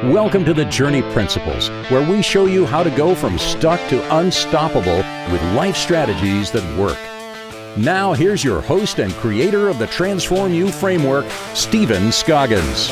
Welcome to the Journey Principles, where we show you how to go from stuck to unstoppable with life strategies that work. Now, here's your host and creator of the Transform You framework, Stephen Scoggins.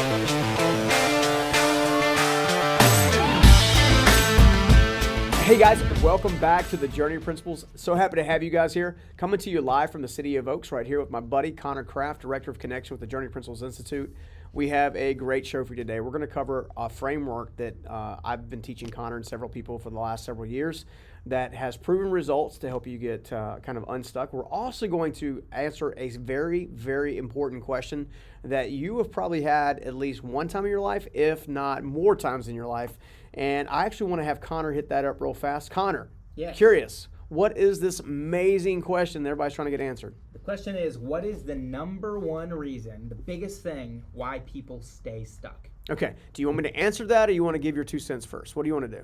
Hey guys, welcome back to the Journey Principles. So happy to have you guys here. Coming to you live from the city of Oaks, right here with my buddy Connor Kraft, Director of Connection with the Journey Principles Institute. We have a great show for you today. We're going to cover a framework that I've been teaching Connor and several people for the last several years that has proven results to help you get kind of unstuck. We're also going to answer a very, very important question that you have probably had at least one time in your life, if not more times in your life. And I actually want to have Connor hit that up real fast. Connor, yes. Curious, what is this amazing question that everybody's trying to get answered? The question is, what is the number one reason, the biggest thing, why people stay stuck? Okay, do you want me to answer that or you want to give your 2 cents first? What do you want to do?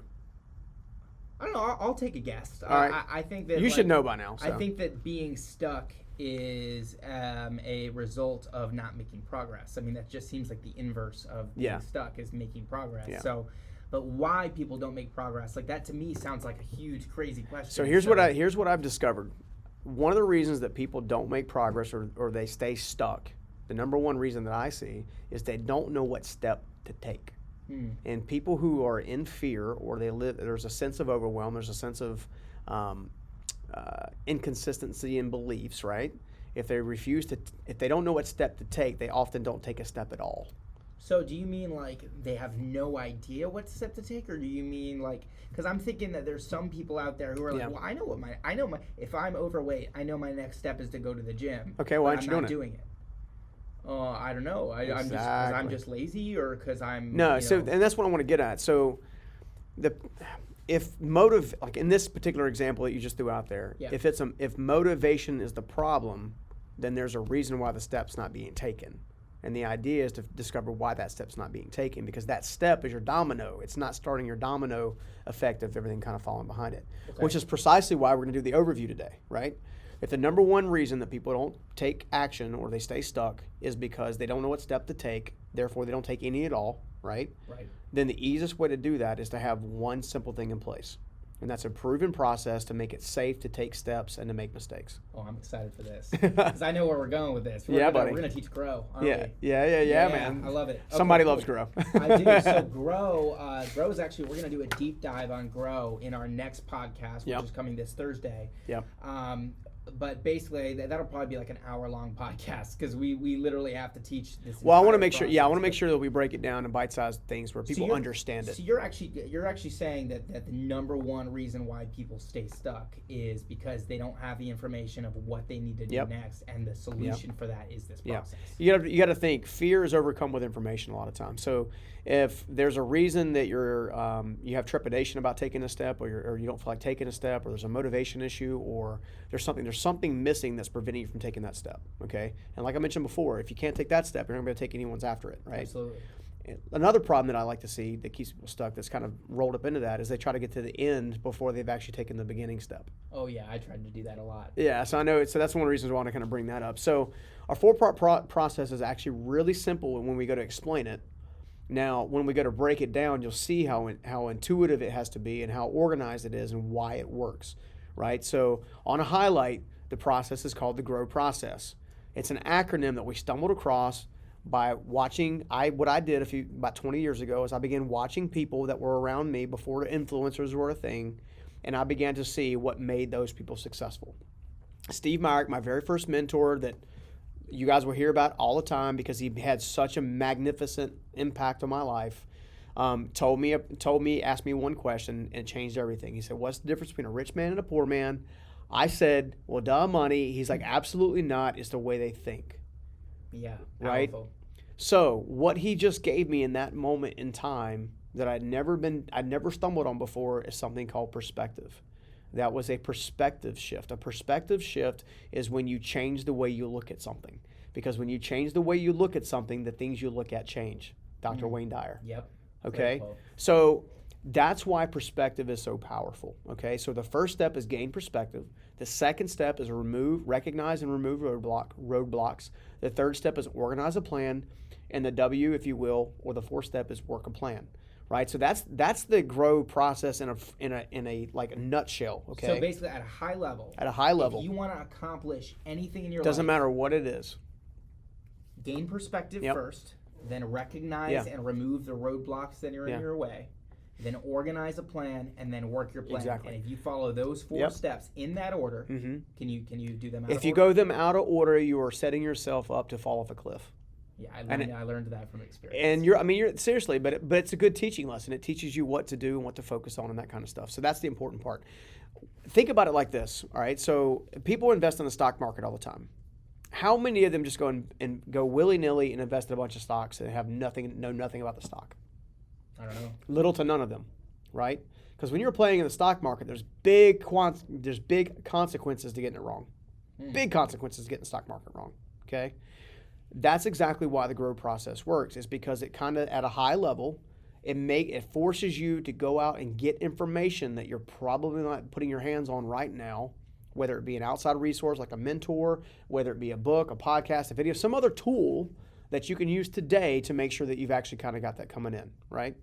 I don't know, I'll take a guess. All right. I think that you should know by now. So. I think that being stuck is a result of not making progress. I mean, that just seems like the inverse of being stuck is making progress. Yeah. So, but why people don't make progress, like that to me sounds like a huge, crazy question. So here's what I've discovered. One of the reasons that people don't make progress or they stay stuck, the number one reason that I see is they don't know what step to take. And people who are in fear or there's a sense of overwhelm, there's a sense of inconsistency in beliefs, right? If they don't know what step to take, they often don't take a step at all. So do you mean like they have no idea what step to take, or do you mean like, because I'm thinking that there's some people out there who are like, well, I know if I'm overweight, I know my next step is to go to the gym. Okay, why aren't you doing it? I don't know. I'm just lazy, or because I'm and that's what I want to get at. So if motive, like in this particular example that you just threw out there, if motivation is the problem, then there's a reason why the step's not being taken. And the idea is to discover why that step's not being taken, because that step is your domino. It's not starting your domino effect of everything kind of falling behind it, which is precisely why we're going to do the overview today, right? If the number one reason that people don't take action or they stay stuck is because they don't know what step to take, therefore they don't take any at all, right? Right. Then the easiest way to do that is to have one simple thing in place. And that's a proven process to make it safe to take steps and to make mistakes. Oh, I'm excited for this because I know where we're going with this. We're going to teach Grow. Yeah, man. I love it. Somebody loves Grow. I do. So Grow is actually, we're going to do a deep dive on Grow in our next podcast, which is coming this Thursday. Yep. But basically, that'll probably be like an hour-long podcast because we literally have to teach this. Well, I want to make sure. Yeah, I want to make sure that we break it down in bite-sized things where people understand it. So you're actually saying that the number one reason why people stay stuck is because they don't have the information of what they need to do next, and the solution for that is this process. You got to think. Fear is overcome with information a lot of times. So if there's a reason that you have trepidation about taking a step, or you don't feel like taking a step, or there's a motivation issue, or there's something missing that's preventing you from taking that step, okay? And like I mentioned before, if you can't take that step, you're not going to take anyone's after it, right? Absolutely. Another problem that I like to see that keeps people stuck, that's kind of rolled up into that, is they try to get to the end before they've actually taken the beginning step. Oh yeah, I tried to do that a lot. Yeah, so I know. So that's one of the reasons why I want to kind of bring that up. So our 4-part process is actually really simple when we go to explain it. Now, when we go to break it down, you'll see how intuitive it has to be and how organized it is and why it works, right? So on a highlight, the process is called the GROW process. It's an acronym that we stumbled across by watching. What I did about 20 years ago is I began watching people that were around me before the influencers were a thing, and I began to see what made those people successful. Steve Myrick, my very first mentor that you guys will hear about all the time because he had such a magnificent impact on my life, asked me one question and it changed everything. He said, "What's the difference between a rich man and a poor man?" I said, "Well, duh, money." He's like, "Absolutely not. It's the way they think." Yeah. Right? Powerful. So what he just gave me in that moment in time that I'd never stumbled on before is something called perspective. That was a perspective shift. A perspective shift is when you change the way you look at something. Because when you change the way you look at something, the things you look at change. Dr. Wayne Dyer. Yep. Okay? So That's why perspective is so powerful. Okay, so the first step is gain perspective. The second step is recognize and remove roadblocks. The third step is organize a plan, and the W, if you will, or the fourth step is work a plan. Right, so that's the grow process in a like a nutshell. Okay. So basically, at a high level. At a high level. If you want to accomplish anything in your life, doesn't matter what it is. Gain perspective first, then recognize and remove the roadblocks that are in your way, then organize a plan, and then work your plan. Exactly. And if you follow those four steps in that order, can you do them out of order? If you go them out of order, you are setting yourself up to fall off a cliff. Yeah, I learned that from experience. And you're seriously, but it's a good teaching lesson. It teaches you what to do and what to focus on and that kind of stuff. So that's the important part. Think about it like this, all right? So people invest in the stock market all the time. How many of them just go and go willy-nilly and invest in a bunch of stocks and know nothing about the stock? I don't know. Little to none of them, right? Because when you're playing in the stock market, there's big consequences to getting it wrong. Big consequences to getting the stock market wrong, okay? That's exactly why the grow process works, is because it kind of, at a high level, it forces you to go out and get information that you're probably not putting your hands on right now, whether it be an outside resource like a mentor, whether it be a book, a podcast, a video, some other tool that you can use today to make sure that you've actually kind of got that coming in, right?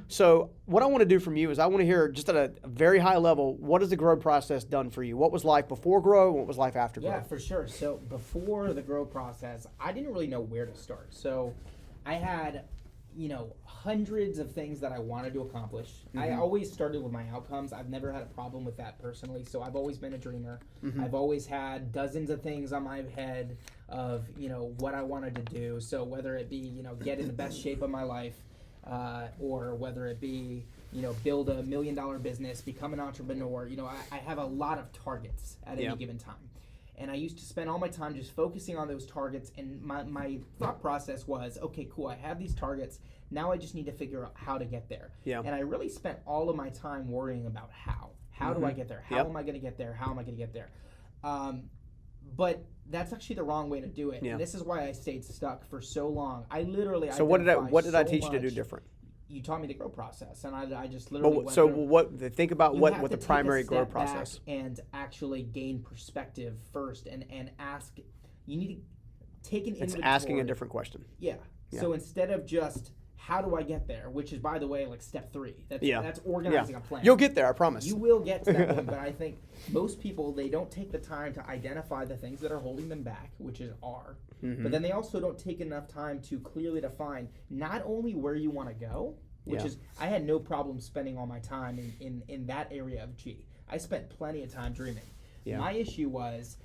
So what I want to do from you is I want to hear, just at a very high level, what has the grow process done for you? What was life before grow and what was life after grow? Yeah, for sure. So before the grow process, I didn't really know where to start. So I had, hundreds of things that I wanted to accomplish. I always started with my outcomes. I've never had a problem with that personally. So I've always been a dreamer. I've always had dozens of things on my head of, what I wanted to do. So whether it be, get in the best shape of my life, or whether it be, build $1 million business, become an entrepreneur, I have a lot of targets at any given time. And I used to spend all my time just focusing on those targets. And my thought process was, okay, cool, I have these targets. Now I just need to figure out how to get there. Yeah. And I really spent all of my time worrying about how. How do I get there? How am I going to get there? How am I going to get there? But that's actually the wrong way to do it. Yeah. And this is why I stayed stuck for so long. So what did I teach you to do different? You taught me the grow process, and I just literally think about what the primary grow process and actually gain perspective first and ask. You need to take an inventory. It's asking a different question. Yeah. So instead of just how do I get there, which is, by the way, like step 3. That's organizing a plan. You'll get there, I promise. You will get to that one, but I think most people, they don't take the time to identify the things that are holding them back, which are. But then they also don't take enough time to clearly define not only where you want to go, which is, I had no problem spending all my time in that area of G. I spent plenty of time dreaming. Yeah. My issue was,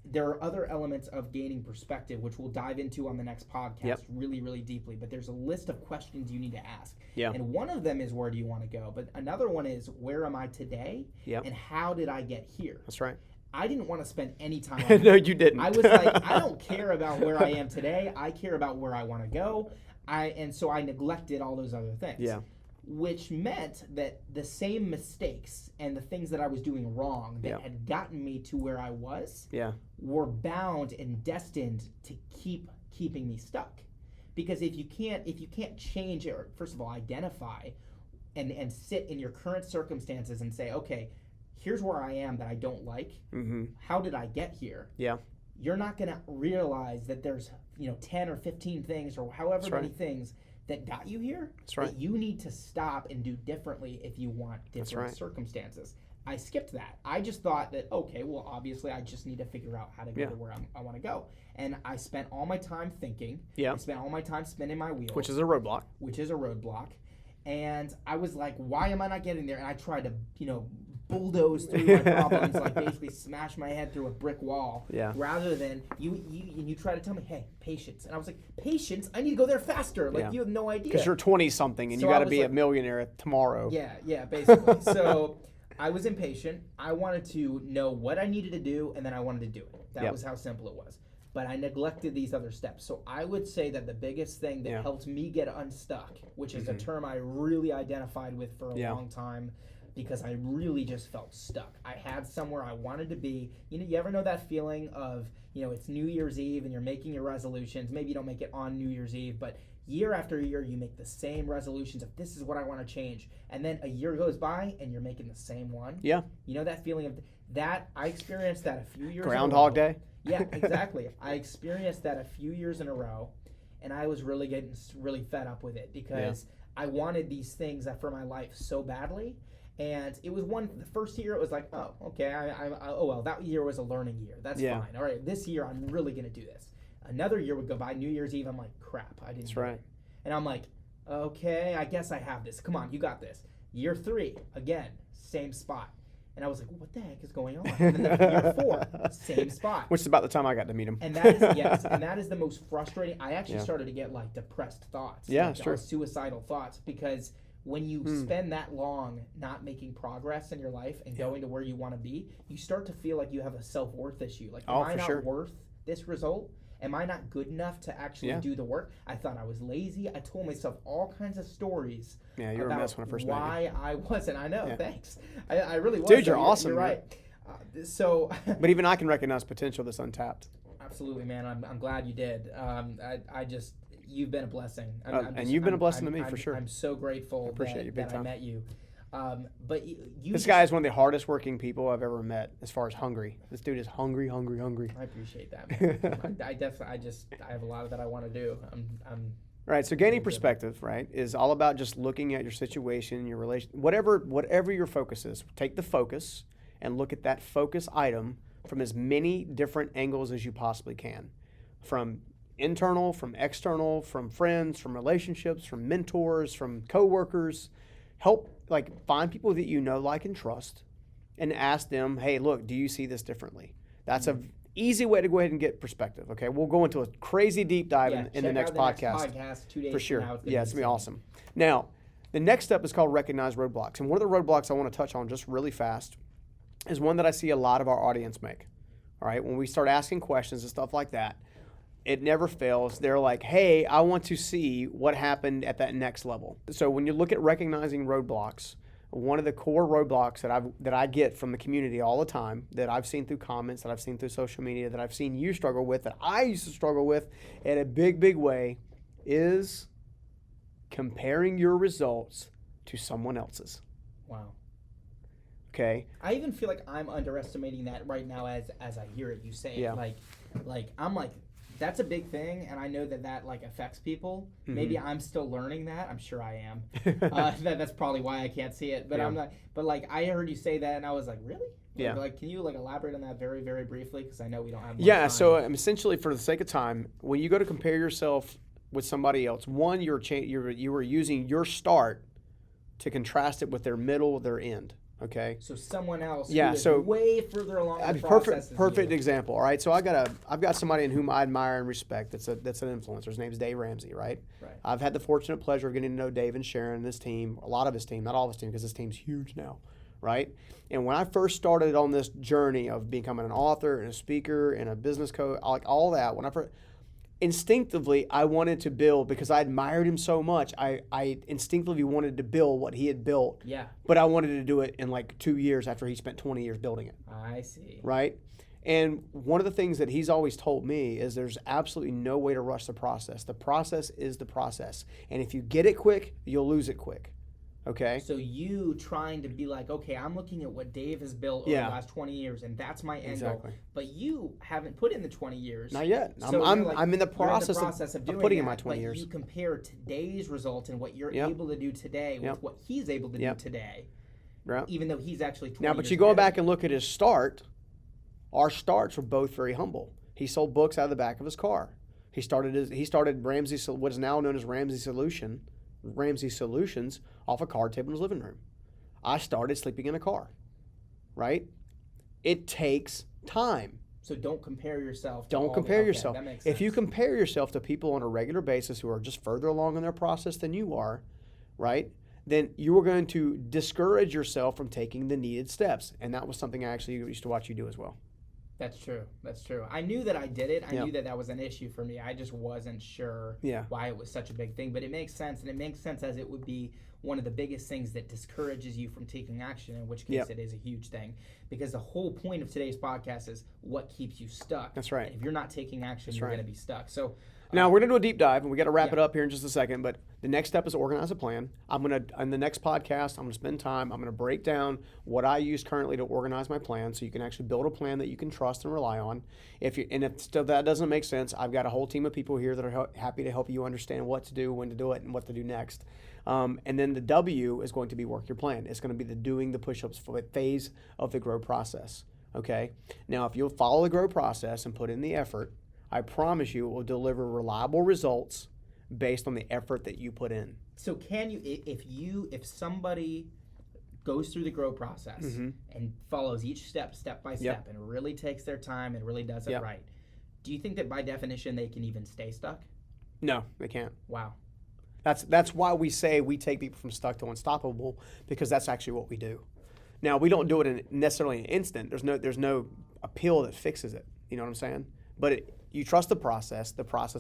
there are other elements of gaining perspective, which we'll dive into on the next podcast really, really deeply. But there's a list of questions you need to ask. Yeah. And one of them is, where do you want to go? But another one is, where am I today? And how did I get here? That's right. I didn't want to spend any time on No, you didn't. I was like, I don't care about where I am today. I care about where I want to go. And so I neglected all those other things. Yeah. Which meant that the same mistakes and the things that I was doing wrong that had gotten me to where I was were bound and destined to keeping me stuck. Because if you can't change or, first of all, identify and sit in your current circumstances and say, okay, here's where I am that I don't like. How did I get here? Yeah. You're not going to realize that there's 10 or 15 things or however many things that got you here. That's right. That you need to stop and do differently if you want different circumstances. I skipped that. I just thought that, okay, well, obviously I just need to figure out how to go to where I want to go. And I spent all my time thinking. Yeah. I spent all my time spinning my wheels. Which is a roadblock. And I was like, why am I not getting there? And I tried to, bulldoze through my problems, like basically smash my head through a brick wall. Yeah. Rather than you try to tell me, hey, patience. And I was like, patience? I need to go there faster. Like you have no idea. Because you're 20 something and you got to be a millionaire tomorrow. Yeah, basically. So I was impatient. I wanted to know what I needed to do, and then I wanted to do it. That was how simple it was. But I neglected these other steps. So I would say that the biggest thing that helped me get unstuck, which is a term I really identified with for a long time, because I really just felt stuck. I had somewhere I wanted to be. You ever know that feeling of, it's New Year's Eve and you're making your resolutions. Maybe you don't make it on New Year's Eve, but year after year, you make the same resolutions of this is what I want to change. And then a year goes by and you're making the same one. Yeah. You know that feeling of that? I experienced that a few years Groundhog in a row. Day? Yeah, exactly. I experienced that a few years in a row, and I was really getting really fed up with it because I wanted these things for my life so badly. And it was the first year it was like, oh, okay, well, that year was a learning year. That's fine. All right, this year I'm really going to do this. Another year would go by, New Year's Eve, I'm like, crap, I didn't do it. And I'm like, okay, I guess I have this. Come on, you got this. Year 3, again, same spot. And I was like, what the heck is going on? And then year 4, same spot. Which is about the time I got to meet him. And that is, and that is the most frustrating. I actually started to get like depressed thoughts. Yeah, like, sure. Suicidal thoughts, because when you spend that long not making progress in your life and going to where you want to be, you start to feel like you have a self-worth issue. Like, am I not worth this result? Am I not good enough to actually do the work? I thought I was lazy. I told myself all kinds of stories you're a mess when I first met you. Why I wasn't. I know, thanks. I really was. Dude, you're awesome. You're right. But even I can recognize potential that's untapped. Absolutely, man. I'm glad you did. You've been a blessing. And you've been a blessing to me, for sure. I'm so grateful that I met you. But this guy is one of the hardest working people I've ever met as far as hungry. This dude is hungry. I appreciate that, man. I have a lot of that I want to do. Right. So gaining perspective, right, is all about just looking at your situation, your relation, whatever your focus is. Take the focus and look at that focus item from as many different angles as you possibly can, from internal, from external, from friends, from relationships, from mentors, from coworkers. Help find people that you know, like, and trust, and ask them, hey, look, do you see this differently? That's an easy way to go ahead and get perspective. Okay, we'll go into a crazy deep dive in the next podcast. 2 days for sure. From now, It's gonna be awesome. Now, the next step is called recognize roadblocks, and one of the roadblocks I want to touch on just really fast is one that I see a lot of our audience make. All right, when we start asking questions and stuff like that, it never fails. They're like, hey, I want to see what happened at that next level. So when you look at recognizing roadblocks, one of the core roadblocks that I get from the community all the time, that I've seen through comments, that I've seen through social media, that I've seen you struggle with, that I used to struggle with in a big, big way, is comparing your results to someone else's. Wow. Okay. I even feel like I'm underestimating that right now as I hear it. You say it. Like I'm like, that's a big thing, and I know that affects people. Mm-hmm. Maybe I'm still learning that. I'm sure I am. That's probably why I can't see it. But I'm not. But I heard you say that, and I was like, really? Can you elaborate on that very, very briefly? Because I know we don't have much time. So essentially, for the sake of time, when you go to compare yourself with somebody else, one, you were using your start to contrast it with their middle, their end. Okay. So someone else who is way further along in the process. Perfect example. All right. So I've got somebody in whom I admire and respect. That's an influencer. His name's Dave Ramsey. Right. I've had the fortunate pleasure of getting to know Dave and Sharon and his team, a lot of his team, not all of his team, because his team's huge now. Right. And when I first started on this journey of becoming an author and a speaker and a business coach, all that, instinctively, I wanted to build, because I admired him so much. I instinctively wanted to build what he had built. Yeah. But I wanted to do it in 2 years after he spent 20 years building it. I see. Right? And one of the things that he's always told me is there's absolutely no way to rush the process. The process is the process. And if you get it quick, you'll lose it quick. Okay. So you trying to be like, okay, I'm looking at what Dave has built over the last 20 years, and that's my end goal. But you haven't put in the 20 years. Not yet. So I'm in the process of putting in my 20 years. But you compare today's result and what you're able to do today with what he's able to do today. Right. Even though he's actually 20 now, but you go back and look at his start. Our starts were both very humble. He sold books out of the back of his car. He started Ramsey, what is now known as Ramsey Solutions, off a card table in his living room. I started sleeping in a car, right? It takes time. So don't compare yourself. Don't compare yourself. That makes sense. If you compare yourself to people on a regular basis who are just further along in their process than you are, right, then you are going to discourage yourself from taking the needed steps. And that was something I actually used to watch you do as well. That's true. I knew that I did it. I knew that was an issue for me. I just wasn't sure why it was such a big thing. But it makes sense, and it makes sense as it would be one of the biggest things that discourages you from taking action, in which case it is a huge thing. Because the whole point of today's podcast is what keeps you stuck. That's right. And if you're not taking action, you're going to be stuck. So Now we're gonna do a deep dive, and we got to wrap Yeah. it up here in just a second. But the next step is organize a plan. In the next podcast, I'm gonna spend time. I'm gonna break down what I use currently to organize my plan, so you can actually build a plan that you can trust and rely on. If still that doesn't make sense, I've got a whole team of people here that are happy to help you understand what to do, when to do it, and what to do next. And then the W is going to be work your plan. It's going to be the doing the push-ups phase of the grow process. Okay. Now, if you'll follow the grow process and put in the effort, I promise you it will deliver reliable results based on the effort that you put in. So can you, if somebody goes through the grow process and follows each step by step and really takes their time and really does it right, do you think that by definition they can even stay stuck? No, they can't. Wow. That's why we say we take people from stuck to unstoppable, because that's actually what we do. Now, we don't do it in necessarily an instant. There's no appeal that fixes it. You know what I'm saying? But you trust the process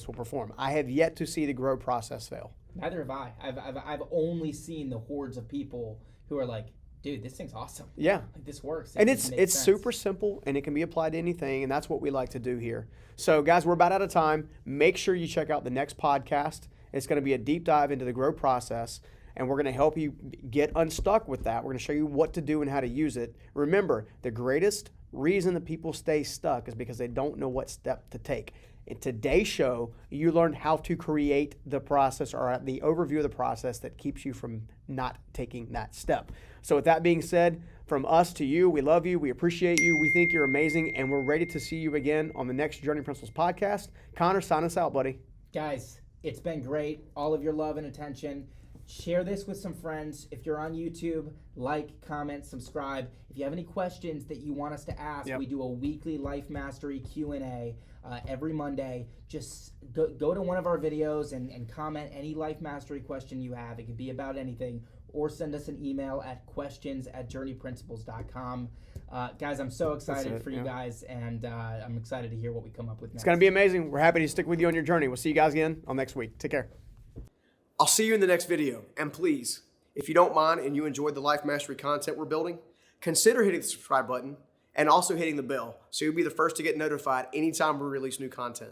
will perform. I have yet to see the grow process fail. Neither have I. I've only seen the hordes of people who are like, dude, this thing's awesome. Yeah. Like, this works. And it's super simple, and it can be applied to anything, and that's what we like to do here. So, guys, we're about out of time. Make sure you check out the next podcast. It's going to be a deep dive into the grow process, and we're going to help you get unstuck with that. We're going to show you what to do and how to use it. Remember, the greatest reason that people stay stuck is because they don't know what step to take. In today's show, you learned how to create the process, or the overview of the process that keeps you from not taking that step. So with that being said, from us to you, we love you, we appreciate you, we think you're amazing, and we're ready to see you again on the next Journey Principles podcast. Connor, sign us out, buddy. Guys, it's been great. All of your love and attention. Share this with some friends. If you're on YouTube, like, comment, subscribe. If you have any questions that you want us to ask, we do a weekly Life Mastery Q&A every Monday. Just go to one of our videos and comment any Life Mastery question you have. It could be about anything. Or send us an email at questions@journeyprinciples.com. Guys, I'm so excited for you guys, and I'm excited to hear what we come up with next. It's going to be amazing. We're happy to stick with you on your journey. We'll see you guys again on next week. Take care. I'll see you in the next video. And please, if you don't mind and you enjoyed the Life Mastery content we're building, consider hitting the subscribe button and also hitting the bell so you'll be the first to get notified anytime we release new content.